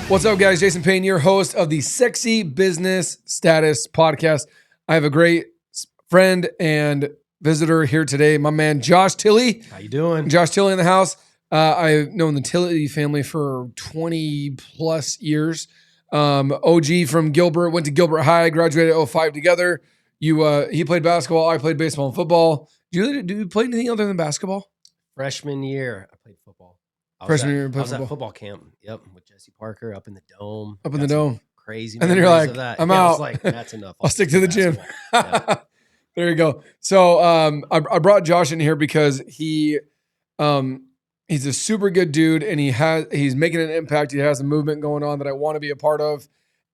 What's up, guys? Jason Payne, your host of the Sexy Business Status Podcast. I have a great friend and visitor here today, my man Josh Tilley. How you doing? Josh Tilley in the house. I've known the Tilley family for 20 plus years. OG from Gilbert, went to Gilbert High, graduated 05 together. He played basketball, I played baseball and football. Do you play anything other than basketball? Freshman year, I played football. I was at football camp. Yep, with Jesse Parker up in the dome. Up in the dome. Crazy. And then you're like, I'm out. I was like, that's enough. I'll stick to the gym. Yeah. There you go. So I brought Josh in here because he's a super good dude, and he's making an impact. He has a movement going on that I want to be a part of,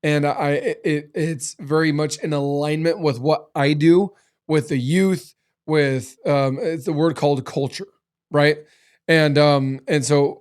and it's very much in alignment with what I do with the youth. With it's the word called culture, right? And so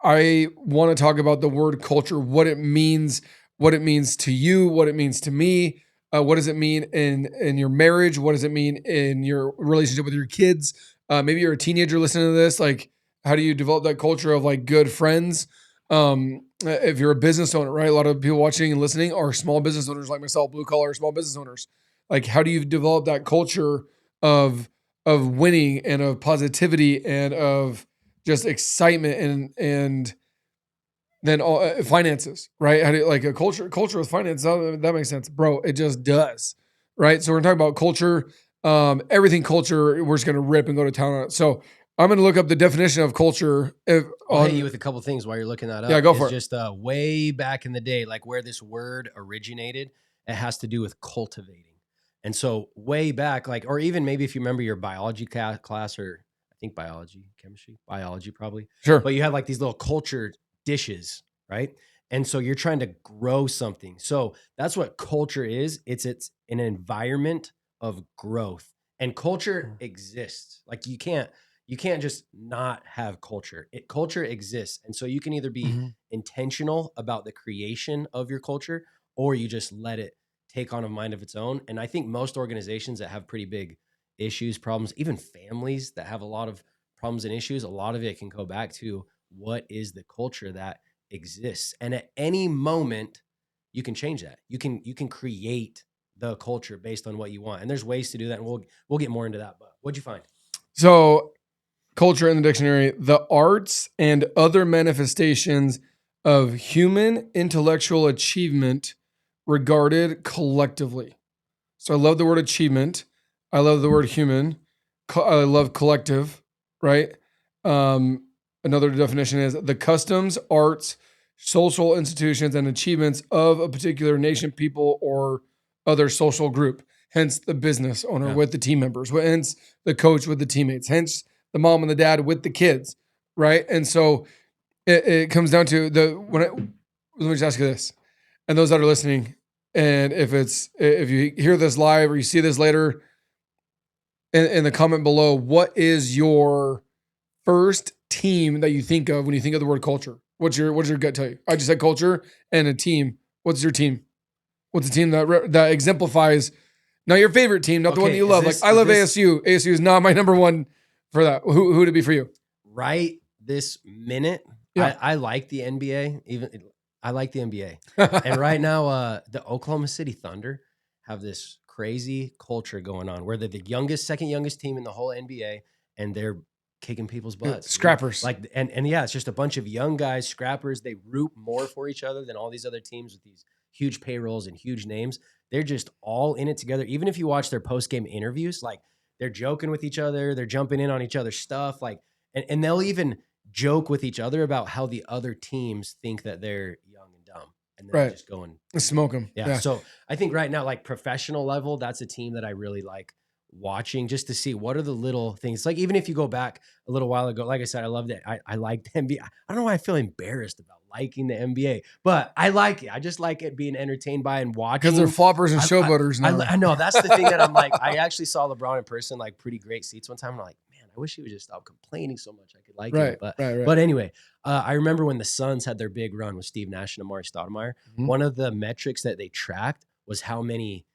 I want to talk about the word culture, what it means to you, what it means to me. What does it mean in your marriage? What does it mean in your relationship with your kids? Maybe you're a teenager listening to this. Like, how do you develop that culture of like good friends? If you're a business owner, right? A lot of people watching and listening are small business owners like myself, blue collar small business owners. Like, how do you develop that culture of winning and of positivity and of just excitement and then all finances, right? How do you, like a culture with finance? That makes sense, bro. It just does, right? So we're talking about culture, everything culture. We're just gonna rip and go to town on it. So I'm gonna look up the definition of culture. I'll hit you with a couple things while you're looking that up. Yeah, go for it. Just way back in the day, like where this word originated, it has to do with cultivating. And so way back, like, or even maybe if you remember your biology class, or I think biology probably. Sure. But you had like these little culture dishes, right? And so you're trying to grow something. So that's what culture is. It's an environment of growth, and culture exists. Like you can't just not have culture. Culture exists. And so you can either be intentional about the creation of your culture, or you just let it take on a mind of its own. And I think most organizations that have pretty big issues, problems, even families that have a lot of problems and issues, a lot of it can go back to what is the culture that exists. And at any moment, you can change that. You can create the culture based on what you want. And there's ways to do that. And we'll get more into that. But what'd you find? So culture in the dictionary, the arts and other manifestations of human intellectual achievement regarded collectively. So I love the word achievement. I love the word human. I love collective, right? Another definition is the customs, arts, social institutions, and achievements of a particular nation, people, or other social group. Hence the business owner with the team members. Hence the coach with the teammates. Hence the mom and the dad with the kids, right? And so it comes down to let me just ask you this, and those that are listening, and if you hear this live or you see this later, in the comment below, what is your first team that you think of when you think of the word culture? What's your gut tell you? I just said culture and a team. What's your team? What's the team that exemplifies not your favorite team, not the one that you love? I love ASU. ASU is not my number one for that. Who would it be for you? Right this minute, yeah. I like the NBA. I like the NBA. And right now, the Oklahoma City Thunder have this crazy culture going on where they're the second youngest team in the whole NBA, and they're kicking people's butts. Scrappers. Like, and yeah, it's just a bunch of young guys, scrappers. They root more for each other than all these other teams with these huge payrolls and huge names. They're just all in it together. Even if you watch their post-game interviews, like they're joking with each other, they're jumping in on each other's stuff, like, and they'll even joke with each other about how the other teams think that they're young and dumb, and then just go and smoke them. Yeah. So I think right now, like professional level, that's a team that I really like watching, just to see what are the little things. Like, even if you go back a little while ago, like I said, I loved it. I liked the NBA. I don't know why I feel embarrassed about liking the NBA, but I like it. I just like it being entertained by and watching. Because they're floppers and showboaters now. I know. That's the thing that I'm like, I actually saw LeBron in person, like pretty great seats one time. I'm like, man, I wish he would just stop complaining so much. I could like him. But anyway, I remember when the Suns had their big run with Steve Nash and Amari Stoudemire, one of the metrics that they tracked was how many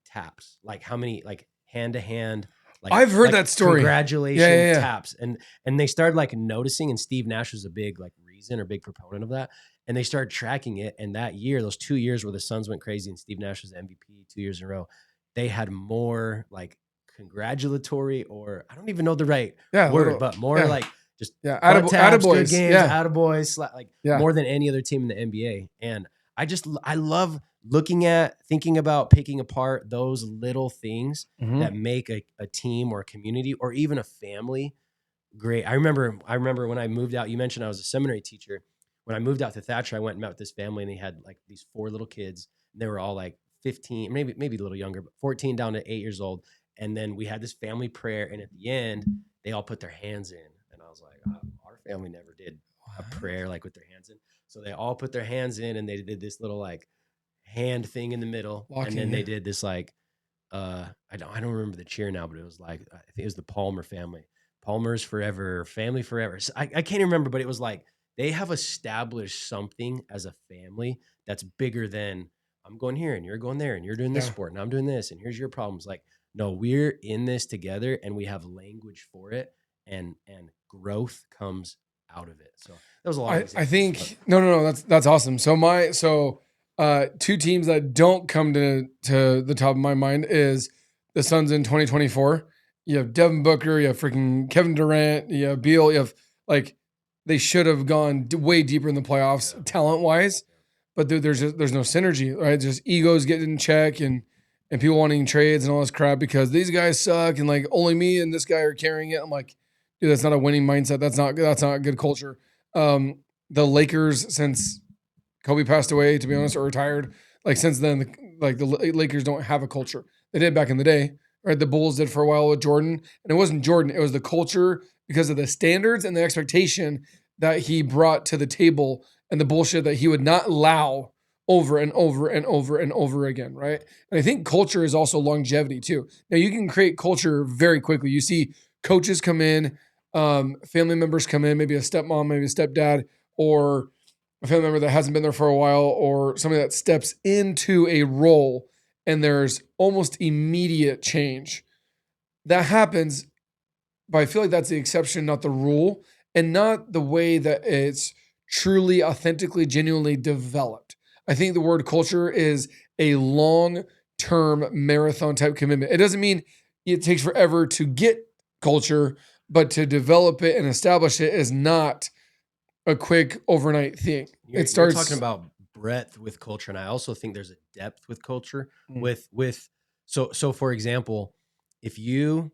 taps, like how many, like hand to hand. Like, I've heard that story. Congratulations taps. And they started like noticing, and Steve Nash was a big like reason or big proponent of that. And they started tracking it. And that year, those 2 years where the Suns went crazy and Steve Nash was the MVP 2 years in a row, they had more like congratulatory, or I don't even know the right word, but more like just taps, good games, attaboys, like more than any other team in the NBA. And I love thinking about picking apart those little things that make a team or a community or even a family great. I remember when I moved out, you mentioned I was a seminary teacher. When I moved out to Thatcher, I went and met with this family, and they had like these 4 little kids. And they were all like 15, maybe a little younger, but 14 down to 8 years old. And then we had this family prayer. And at the end, they all put their hands in. And I was like, our family never did a prayer like with their hands in. So they all put their hands in, and they did this little like hand thing in the middle. And then they did this like, I don't remember the cheer now, but it was like, I think it was the Palmer family. Palmer's forever, family forever. So I can't remember, but it was like they have established something as a family that's bigger than I'm going here and you're going there and you're doing this sport and I'm doing this and here's your problems. Like, no, we're in this together and we have language for it, and growth comes out of it. So that was a lot. I think no, that's awesome. So 2 teams that don't come to the top of my mind is the Suns in 2024. You have Devin Booker, you have freaking Kevin Durant, you have Beal, you have like they should have gone way deeper in the playoffs talent wise, but there's no synergy, right? Just egos getting in check and people wanting trades and all this crap because these guys suck and like only me and this guy are carrying it. I'm like, dude, that's not a winning mindset. That's not good culture. The Lakers, since Kobe passed away, to be honest, or retired, like since then, the Lakers don't have a culture. They did back in the day. Right, the Bulls did for a while with Jordan, and it wasn't Jordan; it was the culture because of the standards and the expectation that he brought to the table, and the bullshit that he would not allow over and over and over and over again. Right, and I think culture is also longevity too. Now you can create culture very quickly. You see coaches come in, family members come in, maybe a stepmom, maybe a stepdad, or a family member that hasn't been there for a while, or somebody that steps into a role. And there's almost immediate change. That happens, but I feel like that's the exception, not the rule, and not the way that it's truly, authentically, genuinely developed. I think the word culture is a long-term marathon type commitment. It doesn't mean it takes forever to get culture, but to develop it and establish it is not a quick overnight thing. You're talking about breadth with culture, and I also think there's a depth with culture. So for example, if you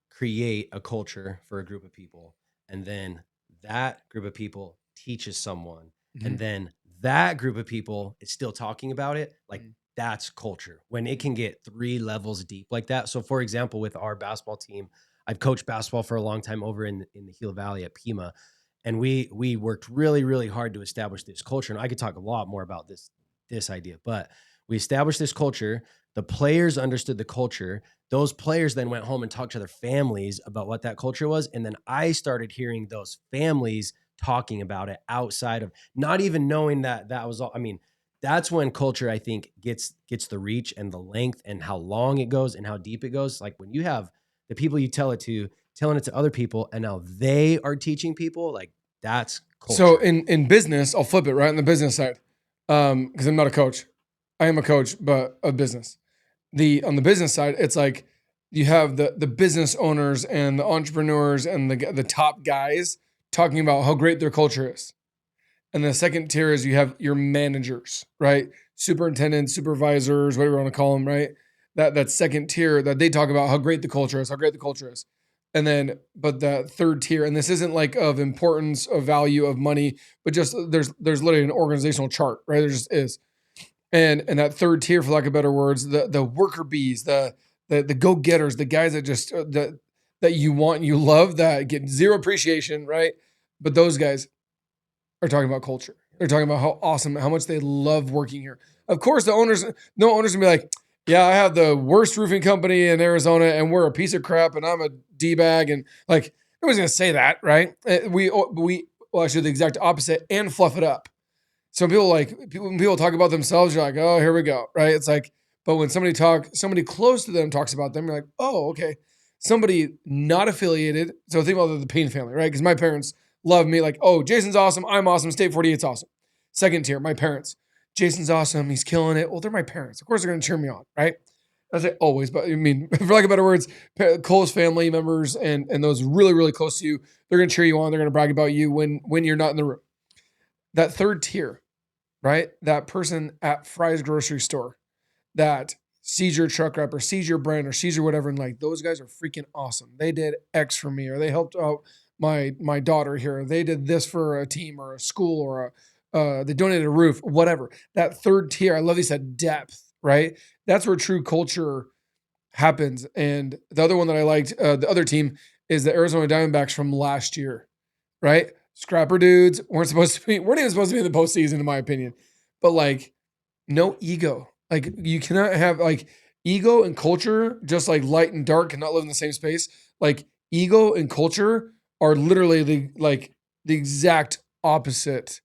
create a culture for a group of people and then that group of people teaches someone and then that group of people is still talking about it, like that's culture when it can get 3 levels deep like that. So for example, with our basketball team, I've coached basketball for a long time over in the Gila Valley at Pima. And we worked really, really hard to establish this culture. And I could talk a lot more about this idea, but we established this culture. The players understood the culture. Those players then went home and talked to their families about what that culture was. And then I started hearing those families talking about it outside of not even knowing that was all. I mean, that's when culture, I think, gets the reach and the length and how long it goes and how deep it goes. Like when you have the people you tell it to, telling it to other people, and now they are teaching people, like that's culture. So in business, I'll flip it right on the business side. Because I'm not a coach. I am a coach, but of business. On the business side, it's like you have the business owners and the entrepreneurs and the top guys talking about how great their culture is. And the second tier is you have your managers, right? Superintendents, supervisors, whatever you want to call them, right? That second tier that they talk about how great the culture is, how great the culture is. And then, but the third tier, and this isn't like of importance, of value, of money, but just there's literally an organizational chart, right? There just is. And that third tier, for lack of better words, the worker bees, the go-getters, the guys that just that you want and you love, that get zero appreciation, right? But those guys are talking about culture. They're talking about how awesome, how much they love working here. Of course, no owners gonna be like, yeah, I have the worst roofing company in Arizona and we're a piece of crap and I'm a D-bag. And like, nobody's going to say that, right? Well, actually the exact opposite and fluff it up. So when people talk about themselves, you're like, oh, here we go, right? It's like, but when somebody close to them talks about them, you're like, oh, okay. Somebody not affiliated. So think about the Payne family, right? Because my parents love me. Like, oh, Jason's awesome. I'm awesome. State 48's awesome. Second tier, my parents. Jason's awesome. He's killing it. Well, they're my parents. Of course, they're going to cheer me on, right? I say always, but I mean, for lack of better words, close family members and those really, really close to you, they're going to cheer you on. They're going to brag about you when you're not in the room. That third tier, right? That person at Fry's grocery store that sees your truck up or sees your brand or sees your whatever, and like, those guys are freaking awesome. They did X for me, or they helped out my daughter here. Or they did this for a team or a school, or they donated a roof, whatever. That third tier, I love you said depth, right? That's where true culture happens. And the other one that I liked, the other team, is the Arizona Diamondbacks from last year, right? Scrapper dudes weren't even supposed to be in the postseason, in my opinion. But like, no ego. Like, you cannot have like ego and culture, just like light and dark cannot live in the same space. Like, ego and culture are literally the exact opposite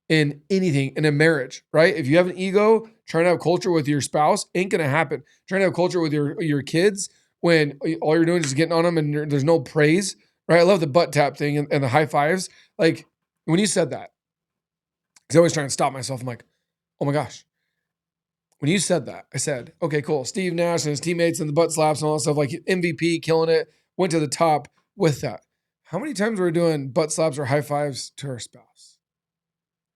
in anything in a marriage, right? If you have an ego, trying to have culture with your spouse ain't gonna happen. Trying to have culture with your kids when all you're doing is getting on them and there's no praise, right? I love the butt tap thing and the high fives. Like, when you said that, because I always try and stop myself. I'm like, oh my gosh. When you said that, I said, okay, cool. Steve Nash and his teammates and the butt slaps and all that stuff, like MVP, killing it, went to the top with that. How many times were we doing butt slaps or high fives to our spouse?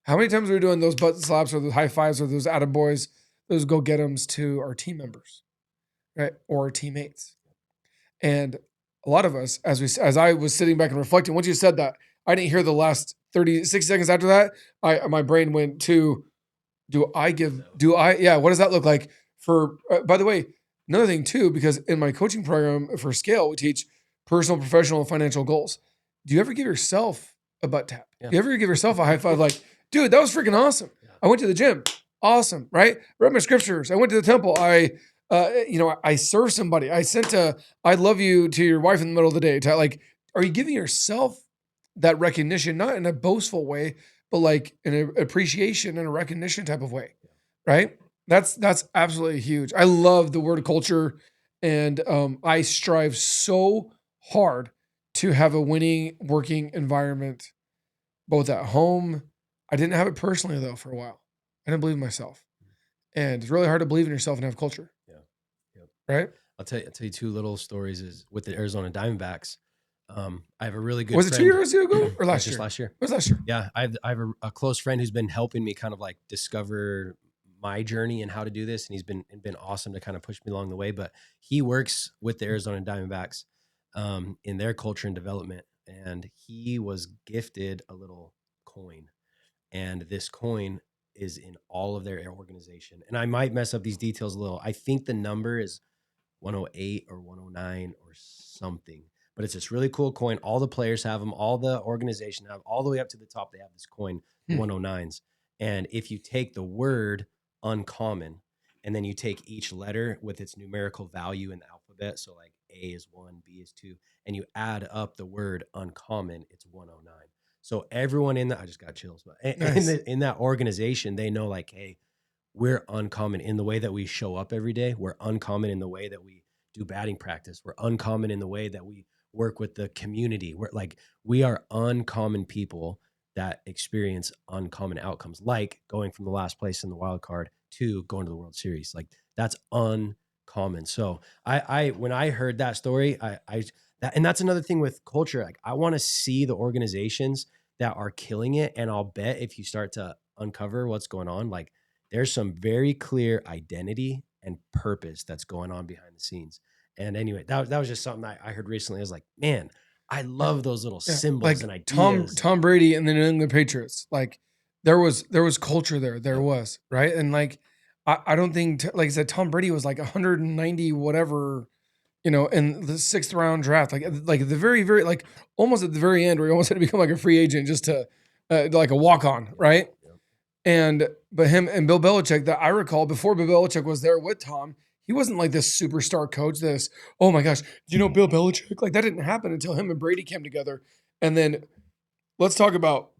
How many times are we doing those butt slaps or those high fives or those attaboys, those go-get-ems to our team members, right? Or our teammates? And a lot of us, as I was sitting back and reflecting, once you said that, I didn't hear the last 60 seconds after that. My brain went to, what does that look like for, by the way, another thing too, because in my coaching program for Scale, we teach personal, professional, and financial goals. Do you ever give yourself a butt tap? Yeah. Do you ever give yourself a high five? Like, dude, that was freaking awesome. Yeah. I went to the gym. Awesome. Right. Read my scriptures. I went to the temple. I served somebody. I sent I love you to your wife in the middle of the day. Like, are you giving yourself that recognition, not in a boastful way, but like in an appreciation and a recognition type of way, right? That's absolutely huge. I love the word culture, and I strive so hard to have a winning working environment, both at home. I didn't have it personally though for a while. I didn't believe in myself, and it's really hard to believe in yourself and have culture. Yeah, yep. Right. I'll tell you two little stories. Is with the Arizona Diamondbacks. I have a really good. Was friend. it 2 years ago or last year? Just last year. It was last year. Yeah, I have a close friend who's been helping me kind of like discover my journey and how to do this, and he's been awesome to kind of push me along the way. But he works with the Arizona Diamondbacks in their culture and development, and he was gifted a little coin, and this coin is in all of their organization. And I might mess up these details a little. I think the number is 108 or 109 or something. But it's this really cool coin. All the players have them. All the organization have, all the way up to the top. They have this coin, 109s. And if you take the word uncommon, and then you take each letter with its numerical value in the alphabet, so like A is 1, B is 2, and you add up the word uncommon, it's 109. So everyone in that, I just got chills, but Nice. in that organization, they know like, hey, we're uncommon in the way that we show up every day. We're uncommon in the way that we do batting practice. We're uncommon in the way that we work with the community. We are uncommon people that experience uncommon outcomes, like going from the last place in the wild card to going to the World Series. Like, that's uncommon. So I when I heard that story, and that's another thing with culture. Like, I want to see the organizations that are killing it. And I'll bet if you start to uncover what's going on, like, there's some very clear identity and purpose that's going on behind the scenes. And anyway, that was just something I heard recently. I was like, man, I love those little symbols like and ideas. Tom Brady and the New England Patriots. Like, there was culture there. There was, right? And like, I don't think, like I said, Tom Brady was like 190 whatever, in the 6th round draft. Like at the very, very, like almost at the very end, where he almost had to become like a free agent just to like a walk on, right? But him and Bill Belichick, that I recall, before Bill Belichick was there with Tom, he wasn't like this superstar coach. Oh my gosh, do you know Bill Belichick? Like, that didn't happen until him and Brady came together. And then let's talk about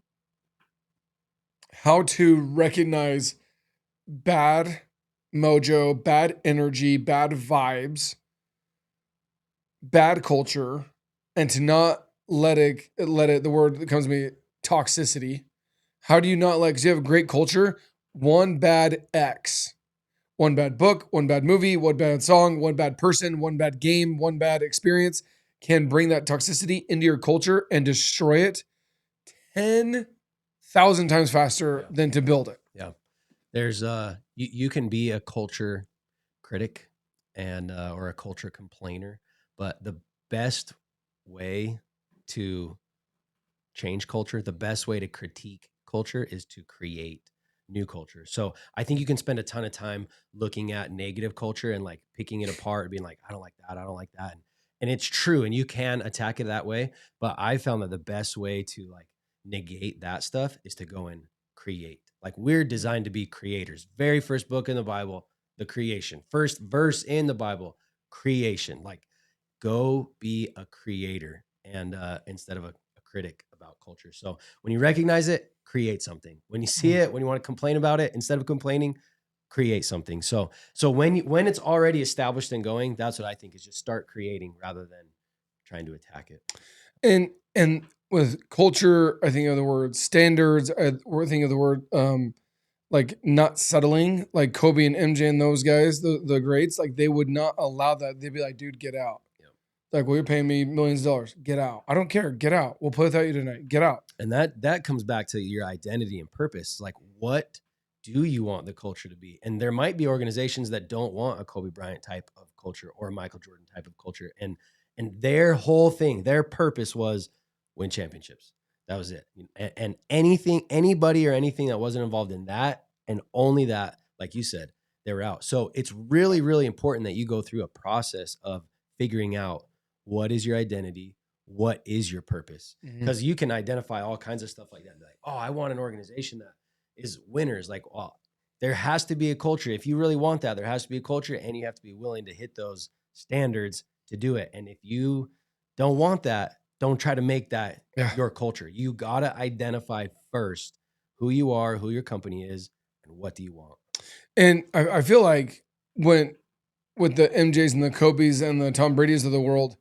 how to recognize bad mojo, bad energy, bad vibes, bad culture, and to not the word that comes to me, toxicity. How do you not let, because you have a great culture, one bad X, one bad book, one bad movie, one bad song, one bad person, one bad game, one bad experience can bring that toxicity into your culture and destroy it 10,000 times faster than to build it. Yeah. There's you can be a culture critic and or a culture complainer, but the best way to change culture, the best way to critique culture is to create new culture. So I think you can spend a ton of time looking at negative culture and like picking it apart and being like, I don't like that, I don't like that. And it's true, and you can attack it that way. But I found that the best way to like negate that stuff is to go and create. Like we're designed to be creators. Very first book in the Bible, the creation. First verse in the Bible, creation. Like go be a creator and instead of a critic about culture. So when you recognize it, create something. When you see it, when you want to complain about it, instead of complaining, create something. So when it's already established and going, that's what I think is just start creating rather than trying to attack it. And with culture, I think of the word standards. We're thinking of the word like not settling. Like Kobe and MJ and those guys, the greats, like they would not allow that. They'd be like, "Dude, get out." Yep. Like, well, you're paying me millions of dollars. Get out. I don't care. Get out. We'll play without you tonight. Get out. And that comes back to your identity and purpose. Like, what do you want the culture to be? And there might be organizations that don't want a Kobe Bryant type of culture or a Michael Jordan type of culture. And their whole thing, their purpose was win championships. That was it. And anything, anybody or anything that wasn't involved in that, and only that, like you said, they were out. So it's really, really important that you go through a process of figuring out what is your identity, what is your purpose, because you can identify all kinds of stuff like that. Like, oh, I want an organization that is winners. Like, well, there has to be a culture. If you really want that, there has to be a culture, and you have to be willing to hit those standards to do it. And if you don't want that, don't try to make that your culture. You got to identify first who you are, who your company is, and what do you want. And I feel like with the MJs and the Kobe's and the Tom Brady's of the world,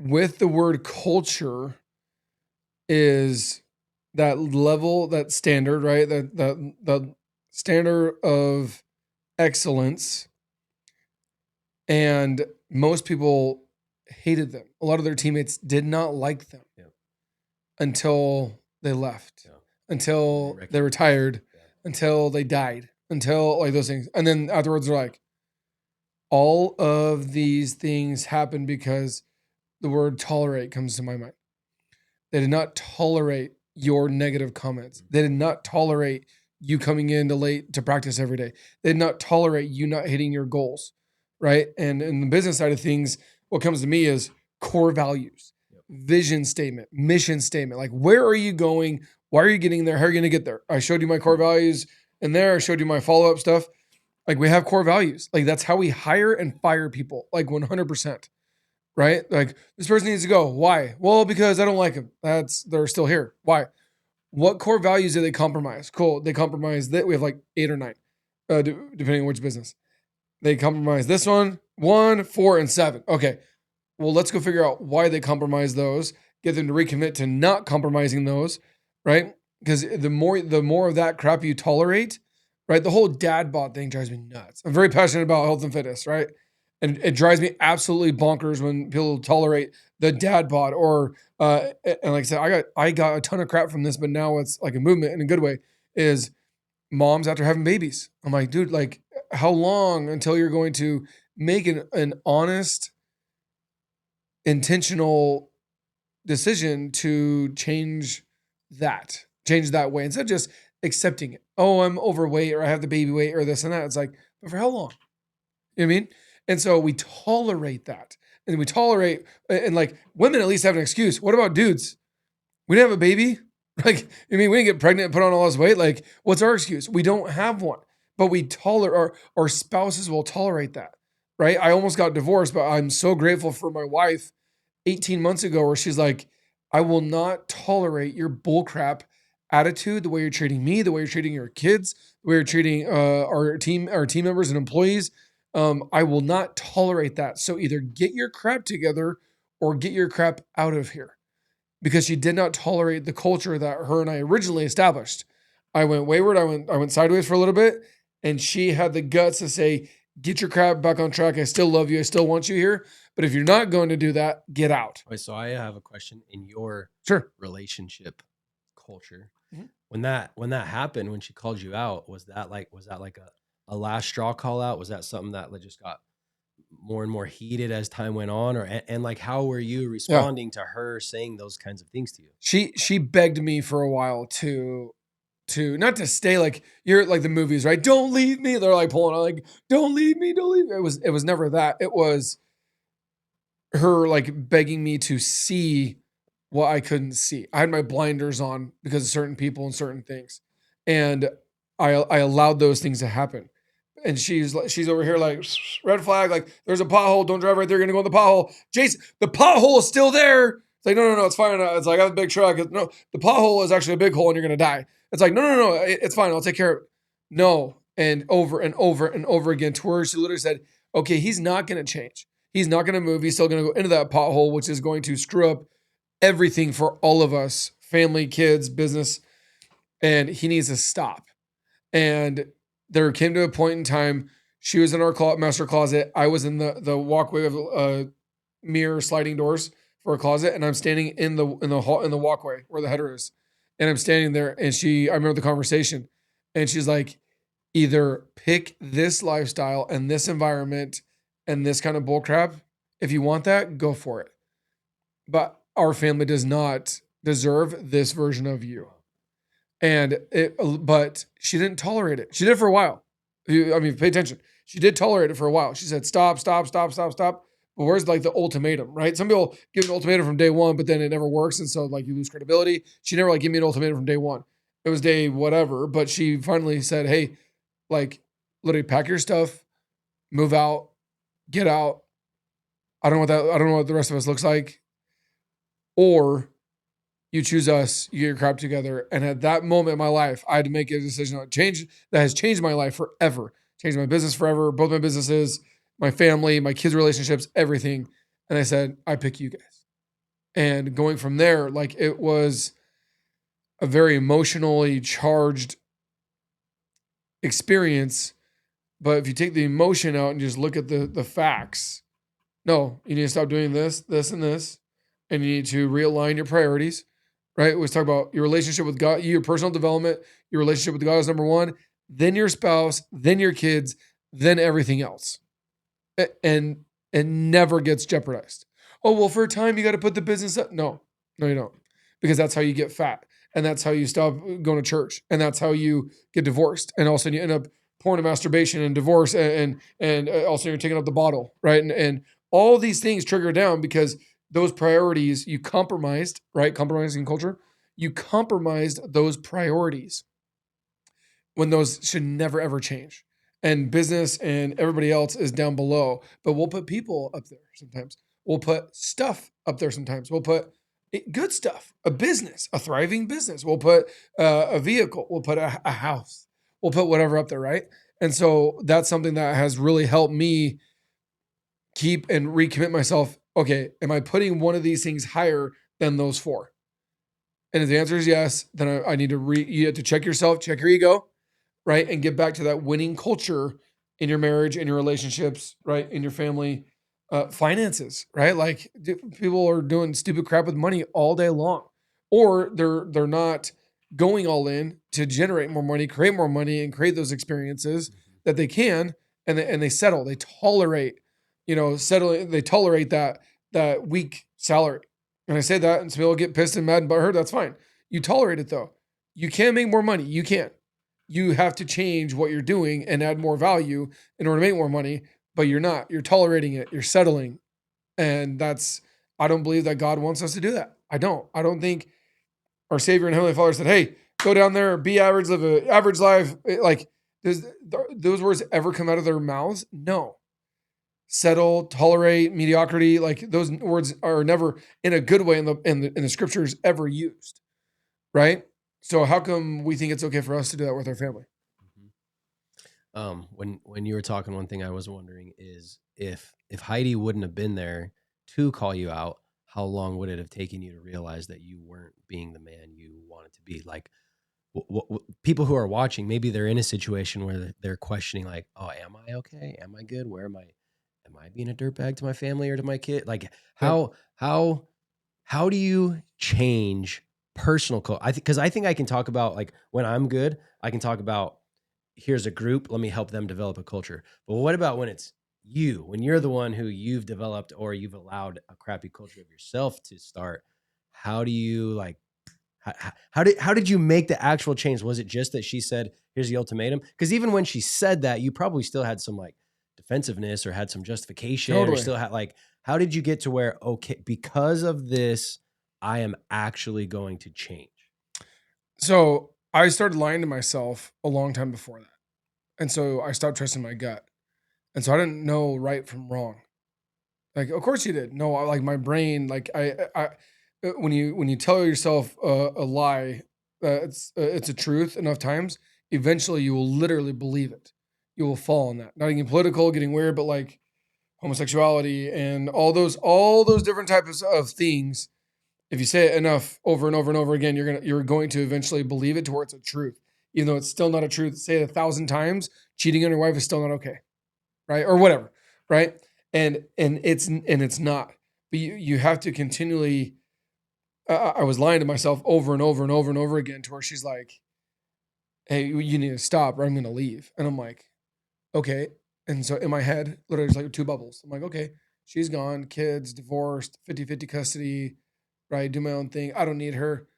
with the word culture is that level, that standard, right? The standard of excellence. And most people hated them. A lot of their teammates did not like them until they left, until they retired, until they died, until like those things. And then afterwards they're like, all of these things happen because the word tolerate comes to my mind. They did not tolerate your negative comments. They did not tolerate you coming in late to practice every day. They did not tolerate you not hitting your goals, right? And in the business side of things, what comes to me is core values, vision statement, mission statement. Like, where are you going? Why are you getting there? How are you going to get there? I showed you my core values in there. I showed you my follow-up stuff. Like, we have core values. Like, that's how we hire and fire people, like 100%. Right? Like, this person needs to go. Why? Well, because I don't like them. They're still here. Why? What core values do they compromise? Cool. They compromise that. We have like 8 or 9, depending on which business. They compromise this one, 1, 4, and 7. Okay. Well, let's go figure out why they compromise those. Get them to recommit to not compromising those, right? Because the more of that crap you tolerate, right? The whole dad bod thing drives me nuts. I'm very passionate about health and fitness, right? And it drives me absolutely bonkers when people tolerate the dad bod or and like I said, I got a ton of crap from this, but now it's like a movement in a good way, is moms after having babies. I'm like, dude, like how long until you're going to make an honest, intentional decision to change that way instead of just accepting it. Oh, I'm overweight or I have the baby weight or this and that. It's like, but for how long? You know what I mean? And so we tolerate that. And we tolerate, and like women at least have an excuse. What about dudes? We didn't have a baby. Like, I mean, we didn't get pregnant and put on all this weight. Like, what's our excuse? We don't have one, but we tolerate, our spouses will tolerate that, right? I almost got divorced, but I'm so grateful for my wife 18 months ago where she's like, I will not tolerate your bullcrap attitude, the way you're treating me, the way you're treating your kids, the way you're treating our team members and employees. I will not tolerate that. So either get your crap together or get your crap out of here. because she did not tolerate the culture that her and I originally established. I went wayward. I went sideways for a little bit, and she had the guts to say, "Get your crap back on track. I still love you. I still want you here. But if you're not going to do that, get out." Wait, so I have a question in your Sure. relationship culture. Mhm. When that happened, when she called you out, was that like a last straw call out? Was that something that like just got more and more heated as time went on, or and like how were you Yeah. responding to her saying those kinds of things to you? She begged me for a while to not to stay, like you're like the movies, right? Don't leave me. They're like pulling on like, don't leave me, don't leave me. It was never that. It was her like begging me to see what I couldn't see. I had my blinders on because of certain people and certain things. And I allowed those things to happen. And she's over here like red flag, like there's a pothole, don't drive right there, you're gonna go in the pothole. Jason, the pothole is still there. It's like, no, it's fine. It's like I have a big truck. No, the pothole is actually a big hole and you're gonna die. It's like, no, it's fine. I'll take care of it. No, and over and over and over again, to where she literally said, okay, he's not gonna change. He's not gonna move. He's still gonna go into that pothole, which is going to screw up everything for all of us, family, kids, business, and he needs to stop. And there came to a point in time, she was in our master closet. I was in the walkway of mirror sliding doors for a closet, and I'm standing in the hall in the walkway where the header is, and I'm standing there. And I remember the conversation, and she's like, either pick this lifestyle and this environment and this kind of bull crap. If you want that, go for it. But our family does not deserve this version of you. But she didn't tolerate it. She did for a while. I mean, pay attention. She did tolerate it for a while. She said, stop, stop, stop, stop, stop. But where's like the ultimatum, right? Some people give an ultimatum from day one, but then it never works. And so like you lose credibility. She never like gave me an ultimatum from day one. It was day whatever. But she finally said, hey, like literally pack your stuff, move out, get out. I don't know what the rest of us looks like. Or you choose us, you get your crap together. And at that moment in my life, I had to make a decision that has changed my life forever, changed my business forever, both my businesses, my family, my kids' relationships, everything. And I said, I pick you guys. And going from there, like it was a very emotionally charged experience. But if you take the emotion out and just look at the facts, no, you need to stop doing this, this, and this. And you need to realign your priorities, right? Let's talk about your relationship with God, your personal development, your relationship with God is number one, then your spouse, then your kids, then everything else. And it never gets jeopardized. Oh, well, for a time, you got to put the business up. No, you don't. Because that's how you get fat. And that's how you stop going to church. And that's how you get divorced. And all of a sudden you end up porn and masturbation and divorce. And also you're taking up the bottle, right? And all these things trigger down because those priorities you compromised, right? Compromising culture. You compromised those priorities when those should never ever change. And business and everybody else is down below, but we'll put people up there sometimes. We'll put stuff up there sometimes. We'll put good stuff, a business, a thriving business. We'll put a vehicle. We'll put a house. We'll put whatever up there, right? And so that's something that has really helped me keep and recommit myself. Okay, am I putting one of these things higher than those four? And if the answer is yes, then I need to you have to check yourself, check your ego, right? And get back to that winning culture in your marriage, in your relationships, right? In your family, finances, right? Like people are doing stupid crap with money all day long, or they're not going all in to generate more money, create more money, and create those experiences that they can, and they settle, they tolerate, settling, they tolerate that weak salary. And I say that, and some people get pissed and mad and butthurt. That's fine. You tolerate it though. You can make more money. You can. You have to change what you're doing and add more value in order to make more money, but you're not. You're tolerating it. You're settling. And I don't believe that God wants us to do that. I don't. I don't think our Savior and Heavenly Father said, hey, go down there, be average, live an average life. Like, does those words ever come out of their mouths? No. Settle, tolerate, mediocrity. Like those words are never in a good way in the scriptures ever used. Right? So how come we think it's okay for us to do that with our family? When you were talking, one thing I was wondering is if Heidi wouldn't have been there to call you out, how long would it have taken you to realize that you weren't being the man you wanted to be? Like, people who are watching, maybe they're in a situation where they're questioning, like, oh, am I okay? Am I good? Where am I? Am I being a dirtbag to my family or to my kid? Like, Yep. how do you change personal because I think I can talk about, like, when I'm good, I can talk about, here's a group, let me help them develop a culture. But what about when it's you, when you're the one who you've developed or you've allowed a crappy culture of yourself to start? How do you, like, how did you make the actual change? Was it just that she said, here's the ultimatum? Because even when she said that, you probably still had some, like, defensiveness or had some justification, or Totally. still had, like, how did you get to where, okay, because of this, I am actually going to change? So I started lying to myself a long time before that. And so I stopped trusting my gut. And so I didn't know right from wrong. Like, of course you did. No, like my brain, like when you tell yourself a lie, it's a truth enough times, eventually you will literally believe it. You will fall on that. Not getting political, getting weird, but like homosexuality and all those different types of things. If you say it enough over and over and over again, you're going to eventually believe it to where it's a truth, even though it's still not a truth. Say it 1,000 times, cheating on your wife is still not okay, right? Or whatever, right? And it's not. But you have to continually. I was lying to myself over and over and over and over again to where she's like, "Hey, you need to stop, or I'm going to leave." And I'm like, "Okay." And so in my head, literally, just like two bubbles. I'm like, "Okay, she's gone, kids, divorced, 50-50 custody, right? Do my own thing. I don't need her."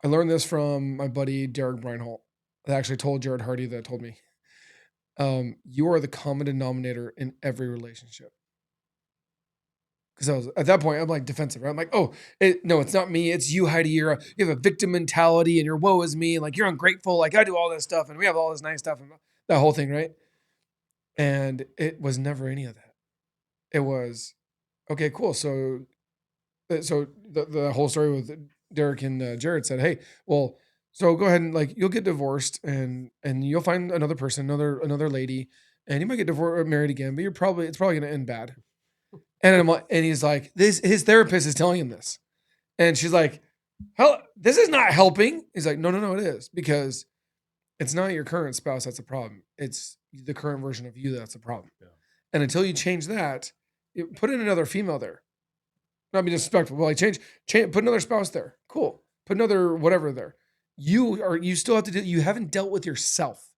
I learned this from my buddy Derek Breinholt. I actually told Jared Hardy that told me, "You are the common denominator in every relationship." Because I was at that point, I'm like defensive. Right? I'm like, "Oh, no, it's not me. It's you, Heidi. You have a victim mentality, and your woe is me. And like you're ungrateful. Like I do all this stuff, and we have all this nice stuff, and that whole thing, right?" And it was never any of that. It was okay, cool. So the whole story with Derek and Jared said, "Hey, well, so go ahead and like you'll get divorced and you'll find another person, another lady, and you might get divorced married again, but it's probably going to end bad." And and he's like, this his therapist is telling him this, and she's like, "Hell, this is not helping." He's like, "No, no, no, it is because it's not your current spouse that's the problem. It's the current version of you that's the problem. Yeah. And until you change that, put in another female there." Not be disrespectful, but like put another spouse there. Cool. Put another whatever there. You still have to you haven't dealt with yourself.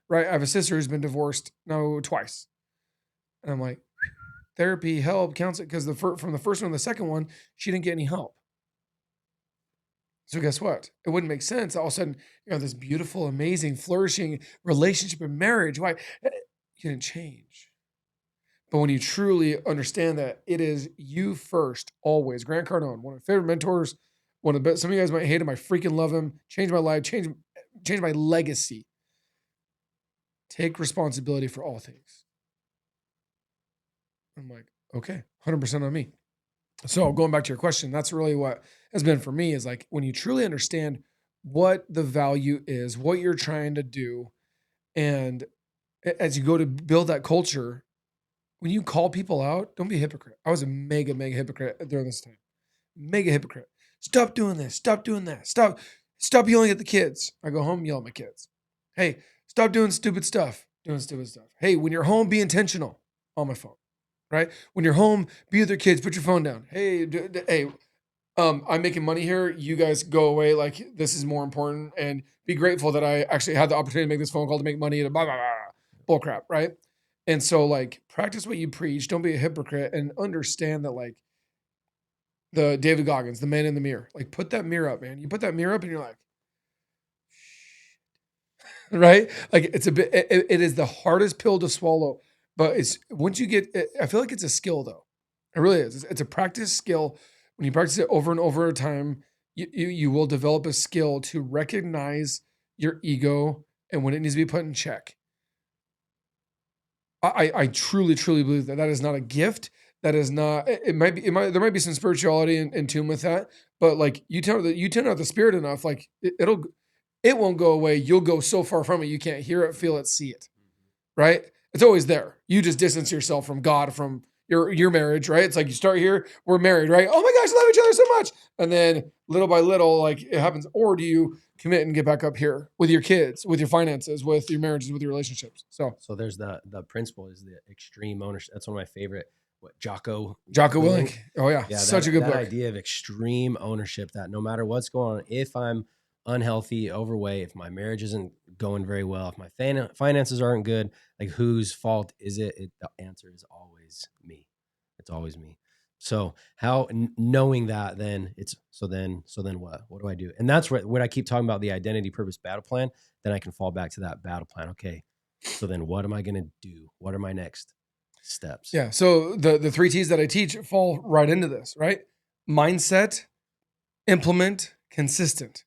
Right? I have a sister who's been divorced now twice. And I'm like, therapy, help, counseling, because from the first one to the second one, she didn't get any help. So guess what? It wouldn't make sense. All of a sudden, this beautiful, amazing, flourishing relationship and marriage. Why? You didn't change. But when you truly understand that it is you first, always. Grant Cardone, one of my favorite mentors, one of the best. Some of you guys might hate him. I freaking love him. Changed my life, change my legacy. Take responsibility for all things. I'm like, okay, 100% on me. So going back to your question, that's really what has been for me is like when you truly understand what the value is, what you're trying to do, and as you go to build that culture, when you call people out, don't be a hypocrite. I was a mega, mega hypocrite during this time. Mega hypocrite. Stop doing this. Stop doing that. Stop yelling at the kids. I go home, yell at my kids. Hey, stop doing stupid stuff. Doing stupid stuff. Hey, when you're home, be intentional on my phone. Right? When you're home, be with your kids. Put your phone down. Hey, hey, I'm making money here. You guys go away. Like this is more important, and be grateful that I actually had the opportunity to make this phone call to make money. To blah blah blah, bull crap, right? And so, like, practice what you preach. Don't be a hypocrite, and understand that, like, the David Goggins, the man in the mirror. Like, put that mirror up, man. You put that mirror up, and you're like, right? Like, it's a bit. It is the hardest pill to swallow, but it's once you get. I feel like it's a skill, though. It really is. It's a practice skill. When you practice it over and over a time, you will develop a skill to recognize your ego and when it needs to be put in check. I truly, truly believe that is not a gift. That is not, there might be some spirituality in tune with that, but like you turn out the spirit enough, like it won't go away. You'll go so far from it. You can't hear it, feel it, see it, right? It's always there. You just distance yourself from God, from, your marriage, right? It's like you start here, we're married, right? Oh my gosh, love each other so much. And then little by little, like it happens. Or do you commit and get back up here with your kids, with your finances, with your marriages, with your relationships? So there's the principle is the extreme ownership. That's one of my favorite. What Jocko Willink. Oh yeah, such a good book. That idea of extreme ownership, that no matter what's going on, if I'm unhealthy, overweight, if my marriage isn't going very well, if my finances aren't good, like whose fault is it? The answer is always me. It's always me. So how knowing that, then it's so then what do I do? And that's what I keep talking about, the identity, purpose, battle plan. Then I can fall back to that battle plan. Okay, so then what am I going to do? What are my next steps? Yeah. So the 3 T's that I teach fall right into this, right? Mindset, implement, consistent.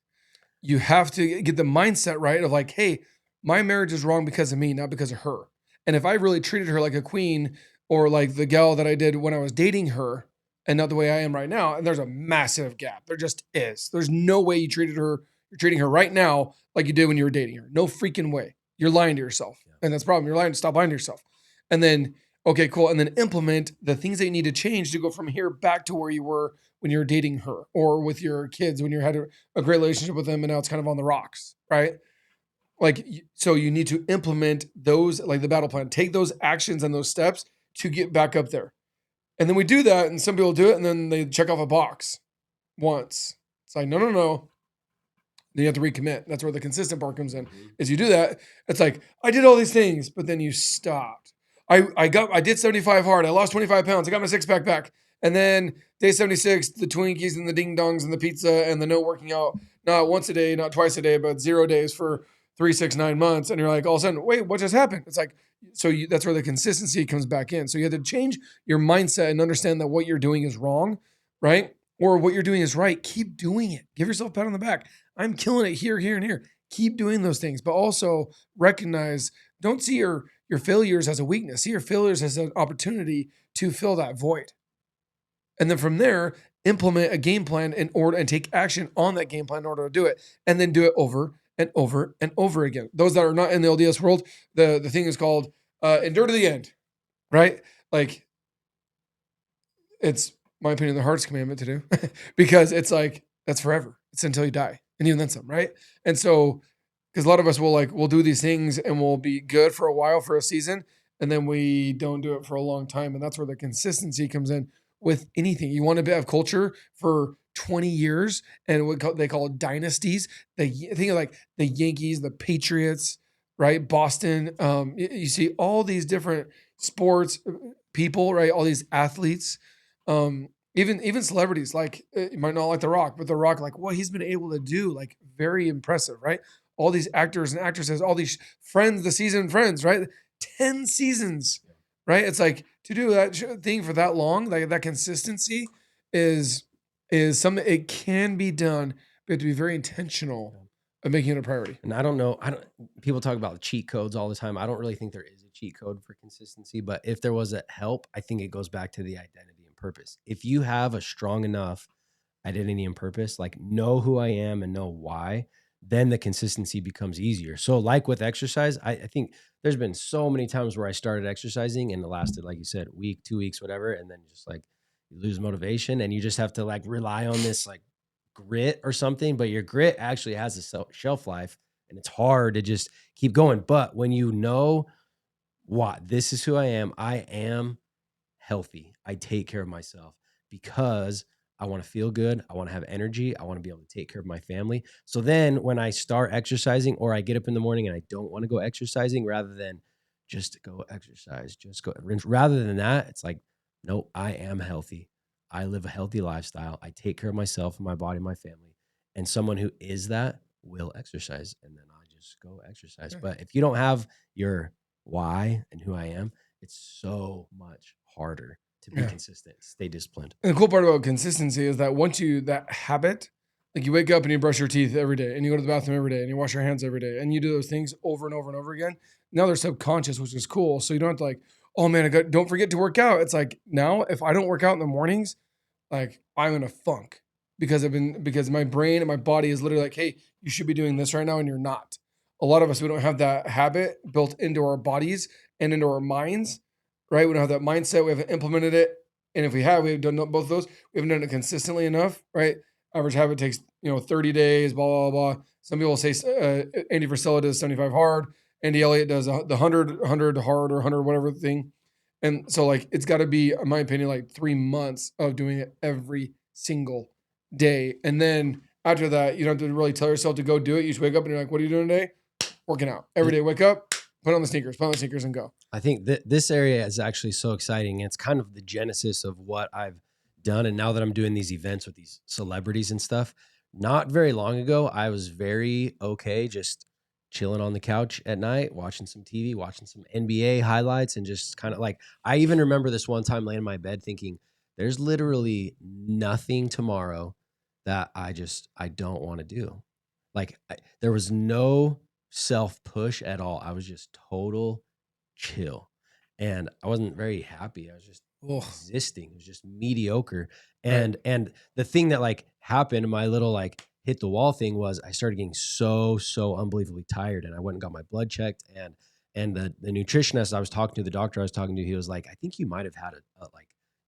You have to get the mindset right of like, hey, my marriage is wrong because of me, not because of her. And if I really treated her like a queen or like the gal that I did when I was dating her and not the way I am right now, and there's a massive gap. There just is. There's no way you're treating her right now like you did when you were dating her. No freaking way. You're lying to yourself. Yeah. And that's the problem. You're lying. Stop lying to yourself. And then, okay, cool. And then implement the things that you need to change to go from here back to where you were when you're dating her or with your kids, when you had a great relationship with them and now it's kind of on the rocks, right? Like, so you need to implement those, like the battle plan, take those actions and those steps to get back up there. And then we do that, and some people do it, and then they check off a box once. It's like, no. Then you have to recommit. That's where the consistent part comes in. Is you do that, it's like, I did all these things, but then you stopped. I did 75 hard. I lost 25 pounds. I got my 6-pack back. And then day 76, the Twinkies and the ding dongs and the pizza and the no working out, not once a day, not twice a day, but 0 days for 3, 6, 9 months. And you're like, all of a sudden, wait, what just happened? It's like, that's where the consistency comes back in. So you have to change your mindset and understand that what you're doing is wrong, right? Or what you're doing is right. Keep doing it. Give yourself a pat on the back. I'm killing it here, here, and here. Keep doing those things, but also recognize, don't see your failures as a weakness. See your failures as an opportunity to fill that void. And then from there, implement a game plan in order and take action on that game plan in order to do it. And then do it over and over and over again. Those that are not in the LDS world, the thing is called endure to the end, right? Like, it's my opinion, the hardest commandment to do because it's like, that's forever. It's until you die and even then some, right? And so, because a lot of us we'll do these things and we'll be good for a while, for a season, and then we don't do it for a long time. And that's where the consistency comes in with anything. You want to have culture for 20 years and what they call dynasties. Think of like the Yankees, the Patriots, right? Boston. You see all these different sports people, right? All these athletes, even celebrities, like you might not like The Rock, but The Rock, like what he's been able to do, like very impressive, right? All these actors and actresses, all these Friends, the season Friends, right? 10 seasons, right? It's like to do that thing for that long, like that consistency is something, it can be done, but to be very intentional of making it a priority. And people talk about cheat codes all the time. I don't really think there is a cheat code for consistency, but if there was a help, I think it goes back to the identity and purpose. If you have a strong enough identity and purpose, like know who I am and know why, then the consistency becomes easier. So like with exercise, I think there's been so many times where I started exercising and it lasted, like you said, a week, 2 weeks, whatever. And then just like you lose motivation and you just have to like rely on this like grit or something, but your grit actually has a shelf life and it's hard to just keep going. But when you know what, this is who I am healthy. I take care of myself because I want to feel good. I want to have energy. I want to be able to take care of my family. So then when I start exercising or I get up in the morning and I don't want to go exercising, rather than just go exercise, rather than that, it's like, no, I am healthy. I live a healthy lifestyle. I take care of myself and my body, my family. And someone who is that will exercise. And then I just go exercise. Sure. But if you don't have your why and who I am, it's so much harder to be consistent, stay disciplined. And the cool part about consistency is that once that habit, like you wake up and you brush your teeth every day and you go to the bathroom every day and you wash your hands every day and you do those things over and over and over again. Now they're subconscious, which is cool. So you don't have to like, oh man, don't forget to work out. It's like now if I don't work out in the mornings, like I'm in a funk because my brain and my body is literally like, hey, you should be doing this right now and you're not. A lot of us, we don't have that habit built into our bodies and into our minds right? We don't have that mindset. We haven't implemented it. And if we have, we've done both of those. We haven't done it consistently enough, right? Average habit takes, 30 days, blah, blah, blah. Some people say Andy Frisella does 75 hard. Andy Elliott does the 100 hard or 100 whatever thing. And so like, it's got to be, in my opinion, like 3 months of doing it every single day. And then after that, you don't have to really tell yourself to go do it. You just wake up and you're like, what are you doing today? Working out every day. Wake up, put on the sneakers and go. I think that this area is actually so exciting. It's kind of the genesis of what I've done. And now that I'm doing these events with these celebrities and stuff, not very long ago, I was very okay just chilling on the couch at night, watching some TV, watching some NBA highlights, and just kind of like, I even remember this one time laying in my bed thinking, there's literally nothing tomorrow that I don't want to do. Like there was no self push at all. I was just total chill. And I wasn't very happy. I was just existing. It was just mediocre. And the thing that like happened, my little like hit the wall thing was I started getting so unbelievably tired, and I went and got my blood checked, and the nutritionist I was talking to, the doctor I was talking to, he was like, I think you might have had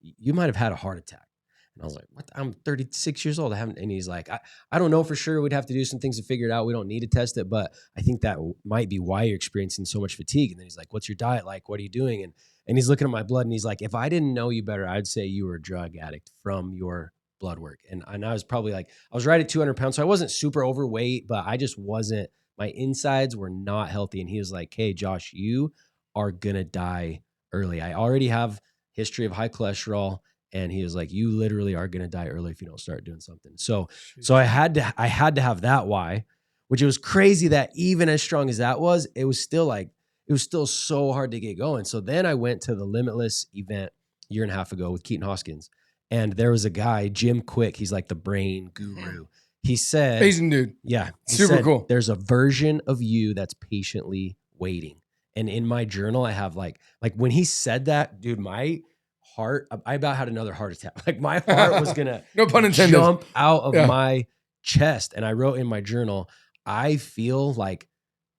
you might have had a heart attack. And I was like, what? I'm 36 years old. I haven't. And he's like, I don't know for sure. We'd have to do some things to figure it out. We don't need to test it, but I think that might be why you're experiencing so much fatigue. And then he's like, what's your diet like? What are you doing? And he's looking at my blood, and he's like, if I didn't know you better, I'd say you were a drug addict from your blood work. And I was probably like, I was right at 200 pounds. So I wasn't super overweight, but I just wasn't, my insides were not healthy. And he was like, hey, Josh, you are going to die early. I already have history of high cholesterol. And he was like, you literally are going to die early if you don't start doing something. So I had to have that why, which it was crazy that even as strong as that was, it was still so hard to get going. So then I went to the Limitless event a year and a half ago with Keaton Hoskins. And there was a guy, Jim Quick. He's like the brain guru. He said, Asian dude. Yeah. Super cool. There's a version of you that's patiently waiting. And in my journal, I have like when he said that, dude, my heart, I about had another heart attack. Like my heart was gonna no pun intended, jump out of my chest. And I wrote in my journal, I feel like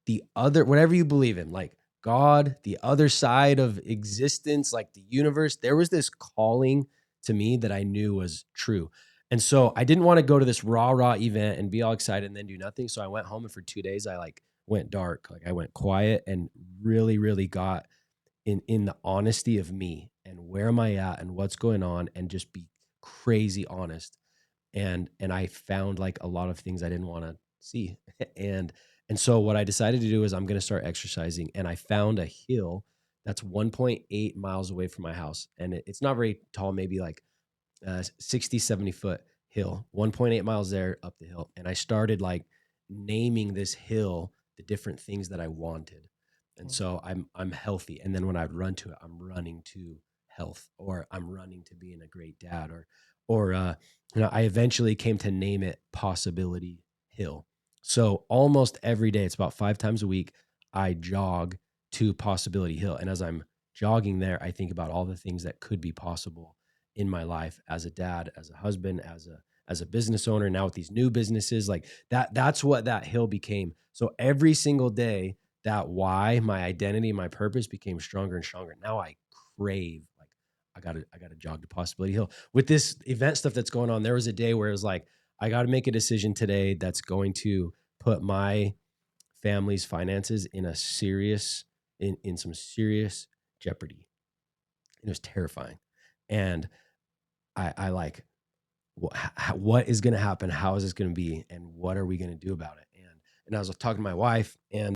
the other, whatever you believe in, like God, the other side of existence, like the universe, there was this calling to me that I knew was true. And so I didn't want to go to this raw event and be all excited and then do nothing. So I went home, and for 2 days I like went dark. Like I went quiet and really got in the honesty of me and where am I at and what's going on, and just be crazy honest. And I found like a lot of things I didn't want to see. And so what I decided to do is I'm going to start exercising. And I found a hill that's 1.8 miles away from my house. And it's not very tall, maybe like 60, 70 foot hill, 1.8 miles there up the hill. And I started like naming this hill the different things that I wanted. And so I'm healthy. And then when I'd run to it, I'm running to health, or I'm running to being a great dad, or I eventually came to name it Possibility Hill. So almost every day, it's about 5 times a week, I jog to Possibility Hill. And as I'm jogging there, I think about all the things that could be possible in my life as a dad, as a husband, as a business owner, now with these new businesses. Like that's what that hill became. So every single day, that why, my identity, my purpose became stronger and stronger. Now I crave, like, I gotta jog to Possibility Hill. With this event stuff that's going on, there was a day where it was like, I got to make a decision today that's going to put my family's finances in some serious jeopardy. It was terrifying. And I like, what is going to happen? How is this going to be? And what are we going to do about it? And I was talking to my wife, and